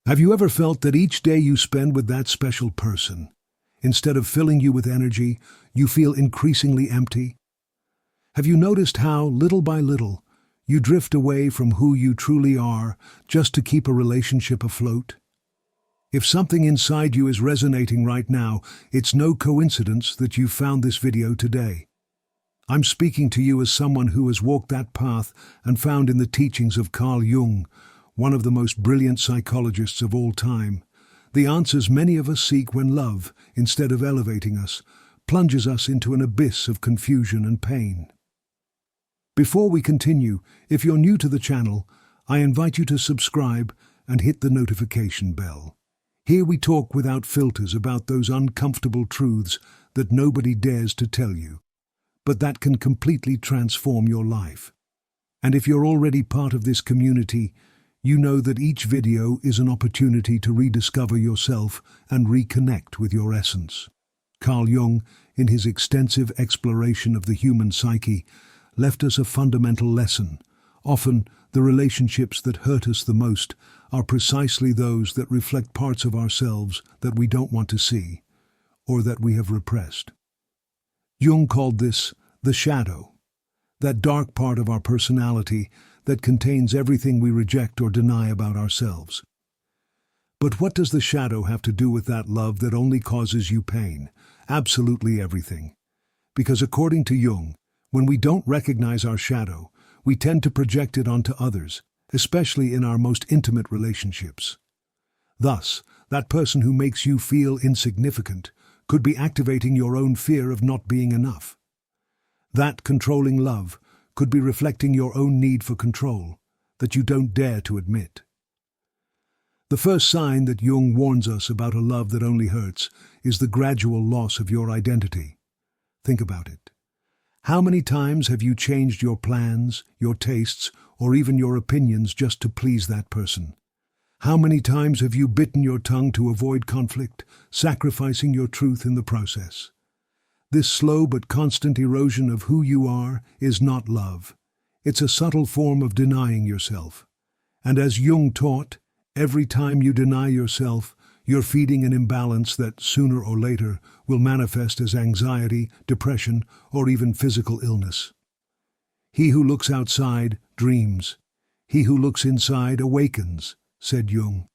Have you ever felt that each day you spend with that special person, instead of filling you with energy, you feel increasingly empty? Have you noticed how, little by little, you drift away from who you truly are just to keep a relationship afloat? If something inside you is resonating right now, it's no coincidence that you found this video today. I'm speaking to you as someone who has walked that path and found in the teachings of Carl Jung, one of the most brilliant psychologists of all time, the answers many of us seek when love, instead of elevating us, plunges us into an abyss of confusion and pain. Before we continue, if you're new to the channel, I invite you to subscribe and hit the notification bell. Here we talk without filters about those uncomfortable truths that nobody dares to tell you, but that can completely transform your life. And if you're already part of this community, you know that each video is an opportunity to rediscover yourself and reconnect with your essence. Carl Jung, in his extensive exploration of the human psyche, left us a fundamental lesson. Often, the relationships that hurt us the most are precisely those that reflect parts of ourselves that we don't want to see, or that we have repressed. Jung called this the shadow, that dark part of our personality that contains everything we reject or deny about ourselves. But what does the shadow have to do with that love that only causes you pain? Absolutely everything. Because according to Jung, when we don't recognize our shadow, we tend to project it onto others, especially in our most intimate relationships. Thus, that person who makes you feel insignificant could be activating your own fear of not being enough. That controlling love could be reflecting your own need for control that you don't dare to admit. The first sign that Jung warns us about a love that only hurts is the gradual loss of your identity. Think about it. How many times have you changed your plans, your tastes, or even your opinions just to please that person? How many times have you bitten your tongue to avoid conflict, sacrificing your truth in the process? This slow but constant erosion of who you are is not love. It's a subtle form of denying yourself. And as Jung taught, every time you deny yourself, you're feeding an imbalance that, sooner or later, will manifest as anxiety, depression, or even physical illness. He who looks outside dreams. He who looks inside awakens, said Jung.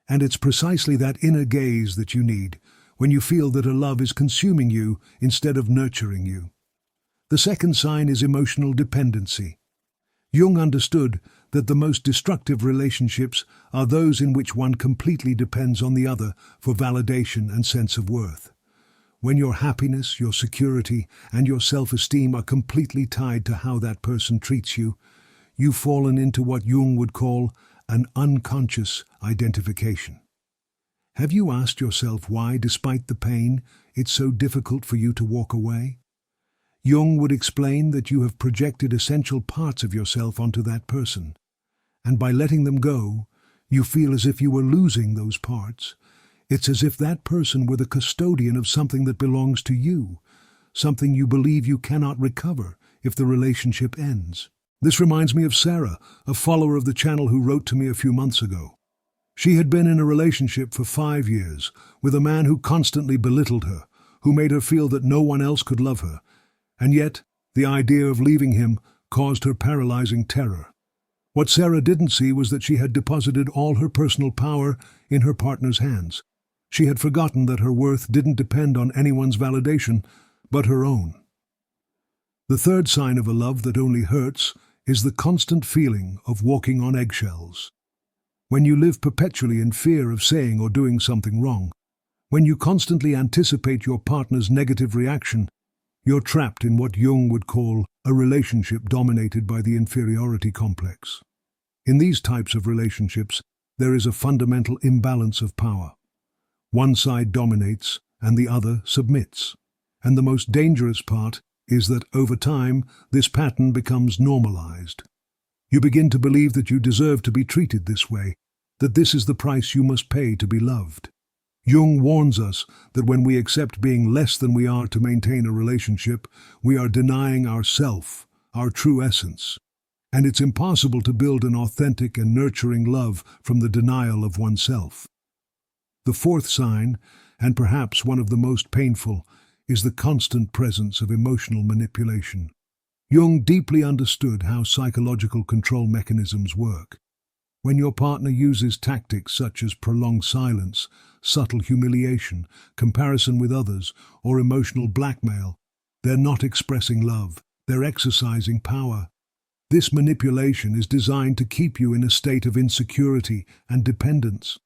And it's precisely that inner gaze that you need when you feel that a love is consuming you instead of nurturing you. The second sign is emotional dependency. Jung understood that the most destructive relationships are those in which one completely depends on the other for validation and sense of worth. When your happiness, your security, and your self-esteem are completely tied to how that person treats you, you've fallen into what Jung would call an unconscious identification. Have you asked yourself why, despite the pain, it's so difficult for you to walk away? Jung would explain that you have projected essential parts of yourself onto that person, and by letting them go, you feel as if you were losing those parts. It's as if that person were the custodian of something that belongs to you, something you believe you cannot recover if the relationship ends. This reminds me of Sarah, a follower of the channel who wrote to me a few months ago. She had been in a relationship for 5 years with a man who constantly belittled her, who made her feel that no one else could love her, and yet the idea of leaving him caused her paralyzing terror. What Sarah didn't see was that she had deposited all her personal power in her partner's hands. She had forgotten that her worth didn't depend on anyone's validation, but her own. The third sign of a love that only hurts is the constant feeling of walking on eggshells. When you live perpetually in fear of saying or doing something wrong, when you constantly anticipate your partner's negative reaction, you're trapped in what Jung would call a relationship dominated by the inferiority complex. In these types of relationships, there is a fundamental imbalance of power. One side dominates and the other submits. And the most dangerous part is that over time, this pattern becomes normalized. You begin to believe that you deserve to be treated this way, that this is the price you must pay to be loved. Jung warns us that when we accept being less than we are to maintain a relationship, we are denying ourself, our true essence. and it's impossible to build an authentic and nurturing love from the denial of oneself. The fourth sign, and perhaps one of the most painful, is the constant presence of emotional manipulation. Jung deeply understood how psychological control mechanisms work. When your partner uses tactics such as prolonged silence, subtle humiliation, comparison with others, or emotional blackmail, they're not expressing love, they're exercising power. This manipulation is designed to keep you in a state of insecurity and dependence,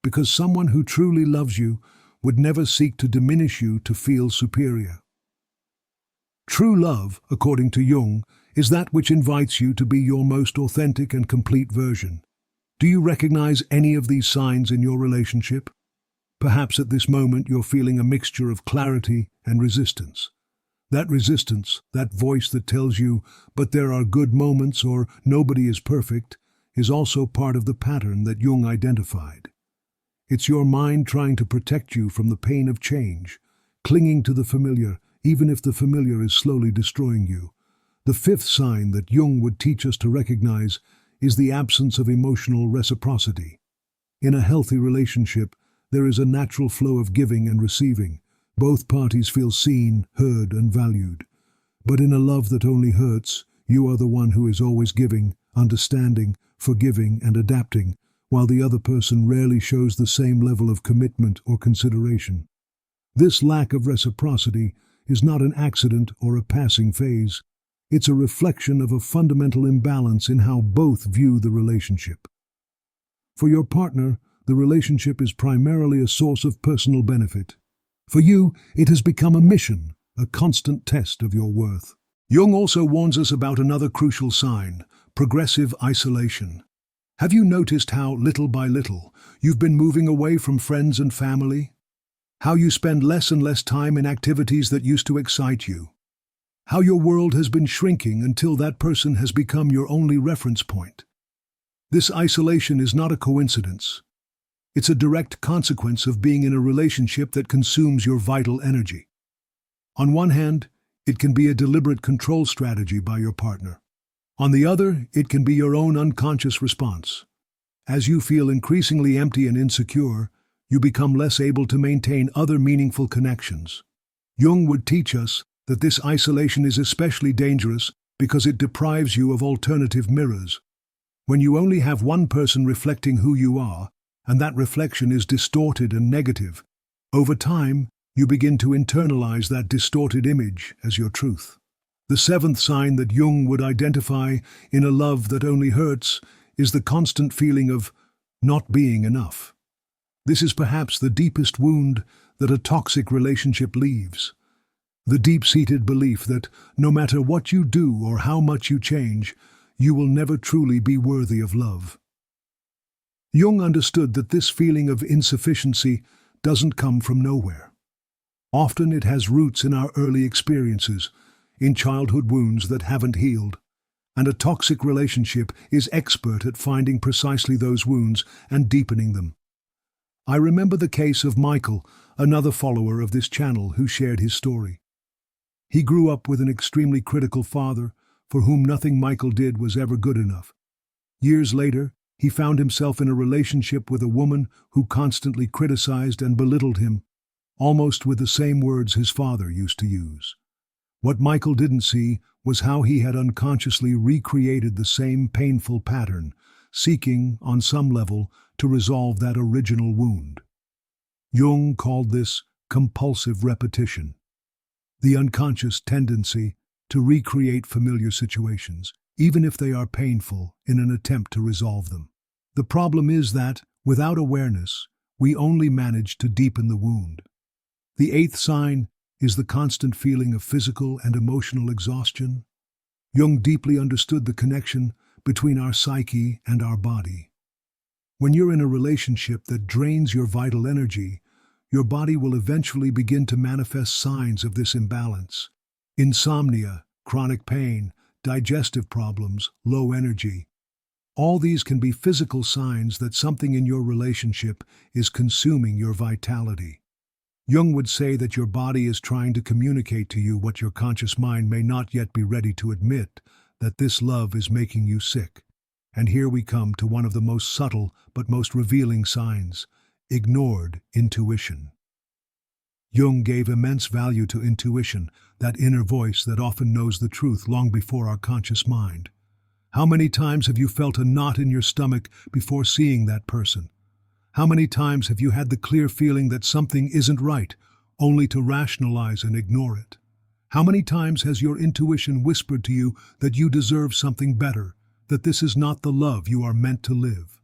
because someone who truly loves you would never seek to diminish you to feel superior. True love, according to Jung, is that which invites you to be your most authentic and complete version. Do you recognize any of these signs in your relationship? Perhaps at this moment you're feeling a mixture of clarity and resistance. That resistance, that voice that tells you, but there are good moments or nobody is perfect, is also part of the pattern that Jung identified. It's your mind trying to protect you from the pain of change, clinging to the familiar, even if the familiar is slowly destroying you. The fifth sign that Jung would teach us to recognize is the absence of emotional reciprocity. In a healthy relationship, there is a natural flow of giving and receiving. Both parties feel seen, heard, and valued. But in a love that only hurts, you are the one who is always giving, understanding, forgiving, and adapting, while the other person rarely shows the same level of commitment or consideration. This lack of reciprocity is not an accident or a passing phase. It's a reflection of a fundamental imbalance in how both view the relationship. For your partner, the relationship is primarily a source of personal benefit. For you, it has become a mission, a constant test of your worth. Jung also warns us about another crucial sign: progressive isolation. Have you noticed how, little by little, you've been moving away from friends and family? How you spend less and less time in activities that used to excite you? How your world has been shrinking until that person has become your only reference point? This isolation is not a coincidence. It's a direct consequence of being in a relationship that consumes your vital energy. On one hand, it can be a deliberate control strategy by your partner. On the other, it can be your own unconscious response. As you feel increasingly empty and insecure, you become less able to maintain other meaningful connections. Jung would teach us that this isolation is especially dangerous because it deprives you of alternative mirrors. When you only have one person reflecting who you are, and that reflection is distorted and negative, over time, you begin to internalize that distorted image as your truth. The seventh sign that Jung would identify in a love that only hurts is the constant feeling of not being enough. This is perhaps the deepest wound that a toxic relationship leaves. The deep-seated belief that no matter what you do or how much you change, you will never truly be worthy of love. Jung understood that this feeling of insufficiency doesn't come from nowhere. Often it has roots in our early experiences, in childhood wounds that haven't healed, and a toxic relationship is expert at finding precisely those wounds and deepening them. I remember the case of Michael, another follower of this channel who shared his story. He grew up with an extremely critical father, for whom nothing Michael did was ever good enough. Years later, he found himself in a relationship with a woman who constantly criticized and belittled him, almost with the same words his father used to use. What Michael didn't see was how he had unconsciously recreated the same painful pattern, seeking, on some level, to resolve that original wound. Jung called this compulsive repetition, the unconscious tendency to recreate familiar situations, even if they are painful, in an attempt to resolve them. The problem is that, without awareness, we only manage to deepen the wound. The eighth sign is the constant feeling of physical and emotional exhaustion. Jung deeply understood the connection between our psyche and our body. When you're in a relationship that drains your vital energy, your body will eventually begin to manifest signs of this imbalance. Insomnia, chronic pain, digestive problems, low energy. All these can be physical signs that something in your relationship is consuming your vitality. Jung would say that your body is trying to communicate to you what your conscious mind may not yet be ready to admit, that this love is making you sick. And here we come to one of the most subtle but most revealing signs: ignored intuition. Jung gave immense value to intuition, that inner voice that often knows the truth long before our conscious mind. How many times have you felt a knot in your stomach before seeing that person? How many times have you had the clear feeling that something isn't right, only to rationalize and ignore it? How many times has your intuition whispered to you that you deserve something better, that this is not the love you are meant to live?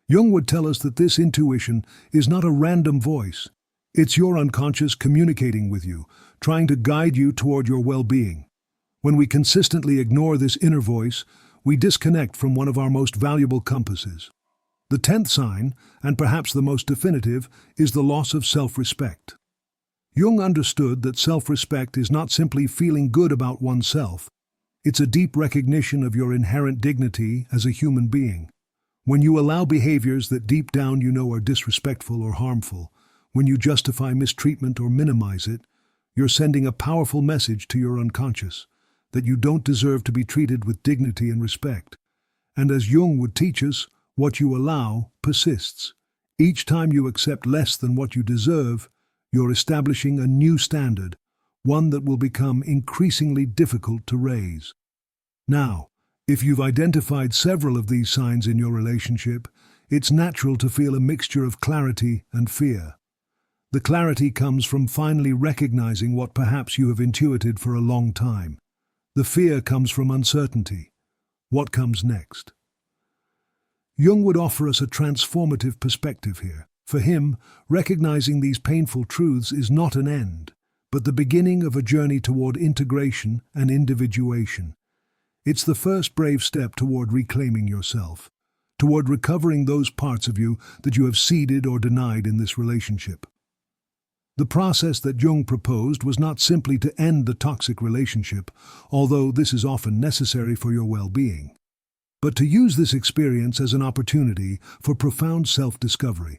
Jung would tell us that this intuition is not a random voice. It's your unconscious communicating with you, trying to guide you toward your well-being. When we consistently ignore this inner voice, we disconnect from one of our most valuable compasses. The 10th sign, and perhaps the most definitive, is the loss of self-respect. Jung understood that self-respect is not simply feeling good about oneself. It's a deep recognition of your inherent dignity as a human being. When you allow behaviors that deep down you know are disrespectful or harmful, when you justify mistreatment or minimize it, you're sending a powerful message to your unconscious that you don't deserve to be treated with dignity and respect. And as Jung would teach us, what you allow persists. Each time you accept less than what you deserve, you're establishing a new standard, one that will become increasingly difficult to raise. Now, if you've identified several of these signs in your relationship, it's natural to feel a mixture of clarity and fear. The clarity comes from finally recognizing what perhaps you have intuited for a long time. The fear comes from uncertainty. What comes next? Jung would offer us a transformative perspective here. For him, recognizing these painful truths is not an end, but the beginning of a journey toward integration and individuation. It's the first brave step toward reclaiming yourself, toward recovering those parts of you that you have ceded or denied in this relationship. The process that Jung proposed was not simply to end the toxic relationship, although this is often necessary for your well-being, but to use this experience as an opportunity for profound self-discovery,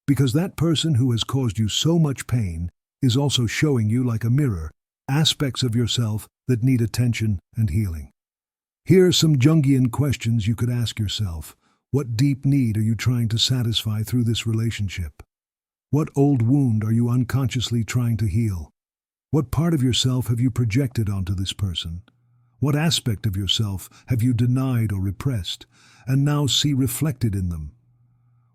because that person who has caused you so much pain is also showing you, like a mirror, aspects of yourself that need attention and healing. Here are some Jungian questions you could ask yourself. What deep need are you trying to satisfy through this relationship? What old wound are you unconsciously trying to heal? What part of yourself have you projected onto this person? What aspect of yourself have you denied or repressed, and now see reflected in them?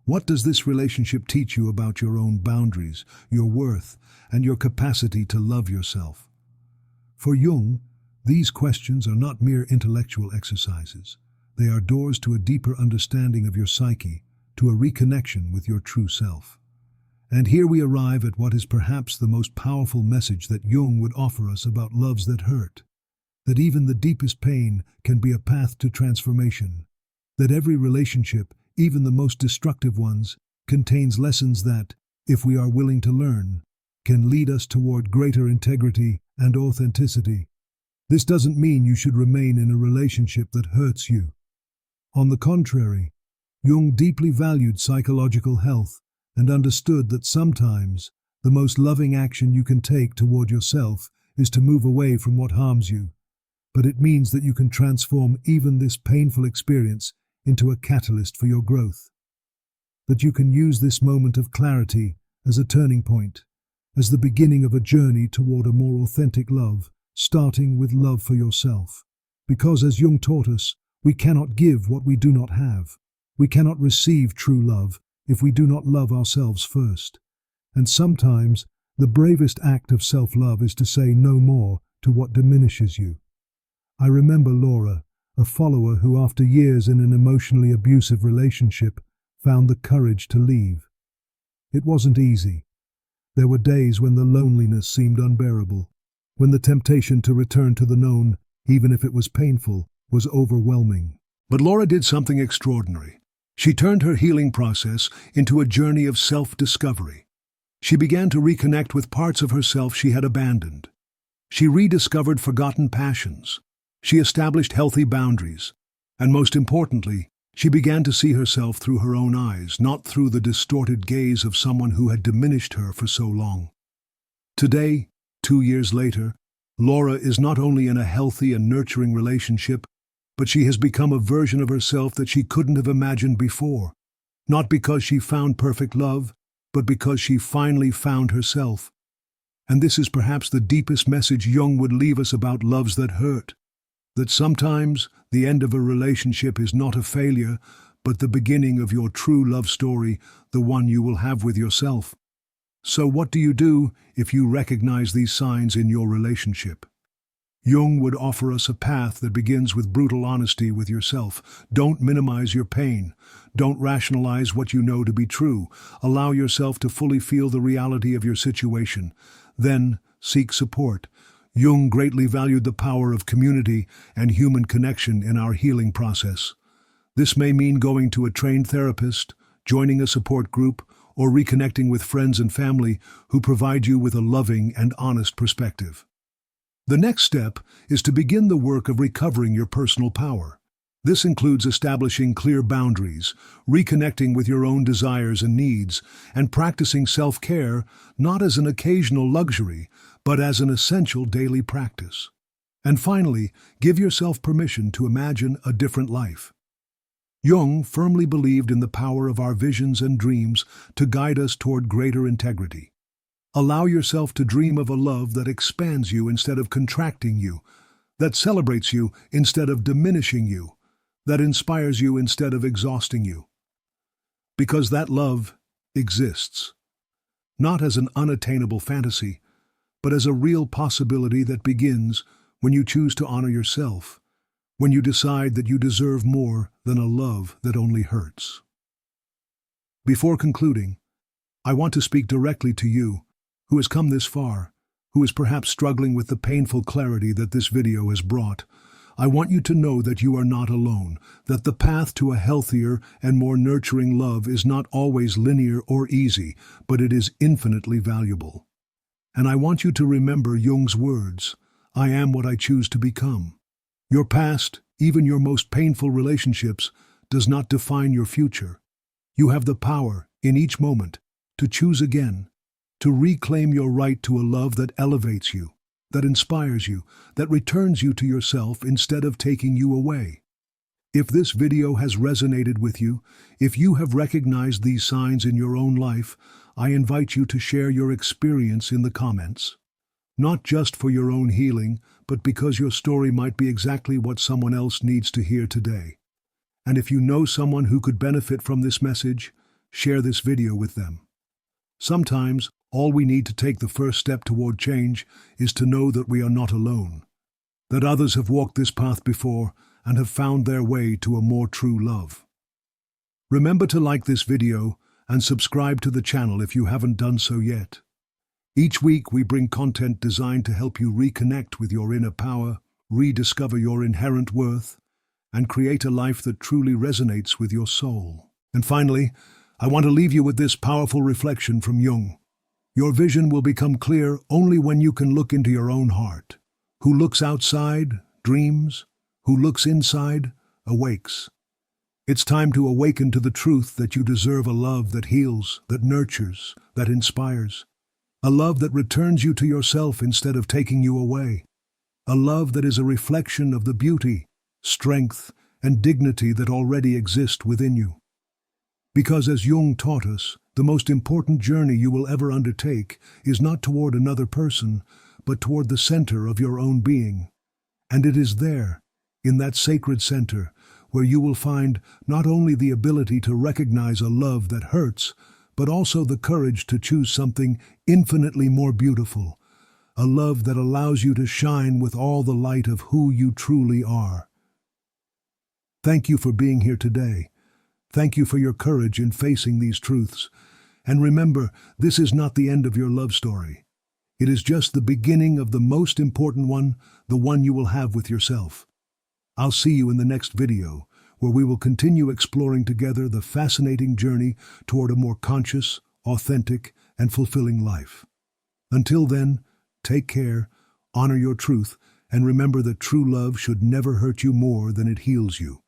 What does this relationship teach you about your own boundaries, your worth, and your capacity to love yourself? For Jung, these questions are not mere intellectual exercises. They are doors to a deeper understanding of your psyche, to a reconnection with your true self. And here we arrive at what is perhaps the most powerful message that Jung would offer us about loves that hurt. That even the deepest pain can be a path to transformation. That every relationship, even the most destructive ones, contains lessons that, if we are willing to learn, can lead us toward greater integrity and authenticity. This doesn't mean you should remain in a relationship that hurts you. On the contrary, Jung deeply valued psychological health and understood that sometimes the most loving action you can take toward yourself is to move away from what harms you. But it means that you can transform even this painful experience into a catalyst for your growth. That you can use this moment of clarity as a turning point, as the beginning of a journey toward a more authentic love, starting with love for yourself. Because as Jung taught us, we cannot give what we do not have. We cannot receive true love if we do not love ourselves first. And sometimes, the bravest act of self-love is to say no more to what diminishes you. I remember Laura, a follower who after years in an emotionally abusive relationship found the courage to leave. It wasn't easy. There were days when the loneliness seemed unbearable, when the temptation to return to the known, even if it was painful, was overwhelming. But Laura did something extraordinary. She turned her healing process into a journey of self-discovery. She began to reconnect with parts of herself she had abandoned. She rediscovered forgotten passions. She established healthy boundaries. And most importantly, she began to see herself through her own eyes, not through the distorted gaze of someone who had diminished her for so long. Today, 2 years later, Laura is not only in a healthy and nurturing relationship, but she has become a version of herself that she couldn't have imagined before. Not because she found perfect love, but because she finally found herself. And this is perhaps the deepest message Jung would leave us about loves that hurt. That sometimes the end of a relationship is not a failure, but the beginning of your true love story, the one you will have with yourself. So what do you do if you recognize these signs in your relationship? Jung would offer us a path that begins with brutal honesty with yourself. Don't minimize your pain. Don't rationalize what you know to be true. Allow yourself to fully feel the reality of your situation. Then seek support. Jung greatly valued the power of community and human connection in our healing process. This may mean going to a trained therapist, joining a support group, or reconnecting with friends and family who provide you with a loving and honest perspective. The next step is to begin the work of recovering your personal power. This includes establishing clear boundaries, reconnecting with your own desires and needs, and practicing self-care not as an occasional luxury, but as an essential daily practice. And finally, give yourself permission to imagine a different life. Jung firmly believed in the power of our visions and dreams to guide us toward greater integrity. Allow yourself to dream of a love that expands you instead of contracting you, that celebrates you instead of diminishing you, that inspires you instead of exhausting you. Because that love exists, not as an unattainable fantasy, but as a real possibility that begins when you choose to honor yourself, when you decide that you deserve more than a love that only hurts. Before concluding, I want to speak directly to you, who has come this far, who is perhaps struggling with the painful clarity that this video has brought. I want you to know that you are not alone, that the path to a healthier and more nurturing love is not always linear or easy, but it is infinitely valuable. And I want you to remember Jung's words, "I am what I choose to become." Your past, even your most painful relationships, does not define your future. You have the power, in each moment, to choose again, to reclaim your right to a love that elevates you, that inspires you, that returns you to yourself instead of taking you away. If this video has resonated with you, if you have recognized these signs in your own life, I invite you to share your experience in the comments. Not just for your own healing, but because your story might be exactly what someone else needs to hear today. And if you know someone who could benefit from this message, share this video with them. Sometimes, all we need to take the first step toward change is to know that we are not alone, that others have walked this path before and have found their way to a more true love. Remember to like this video and subscribe to the channel if you haven't done so yet. Each week we bring content designed to help you reconnect with your inner power, rediscover your inherent worth, and create a life that truly resonates with your soul. And finally, I want to leave you with this powerful reflection from Jung. Your vision will become clear only when you can look into your own heart. Who looks outside, dreams. Who looks inside, awakes. It's time to awaken to the truth that you deserve a love that heals, that nurtures, that inspires. A love that returns you to yourself instead of taking you away. A love that is a reflection of the beauty, strength, and dignity that already exist within you. Because as Jung taught us, the most important journey you will ever undertake is not toward another person, but toward the center of your own being. And it is there, in that sacred center, where you will find not only the ability to recognize a love that hurts, but also the courage to choose something infinitely more beautiful, a love that allows you to shine with all the light of who you truly are. Thank you for being here today. Thank you for your courage in facing these truths. And remember, this is not the end of your love story. It is just the beginning of the most important one, the one you will have with yourself. I'll see you in the next video, where we will continue exploring together the fascinating journey toward a more conscious, authentic, and fulfilling life. Until then, take care, honor your truth, and remember that true love should never hurt you more than it heals you.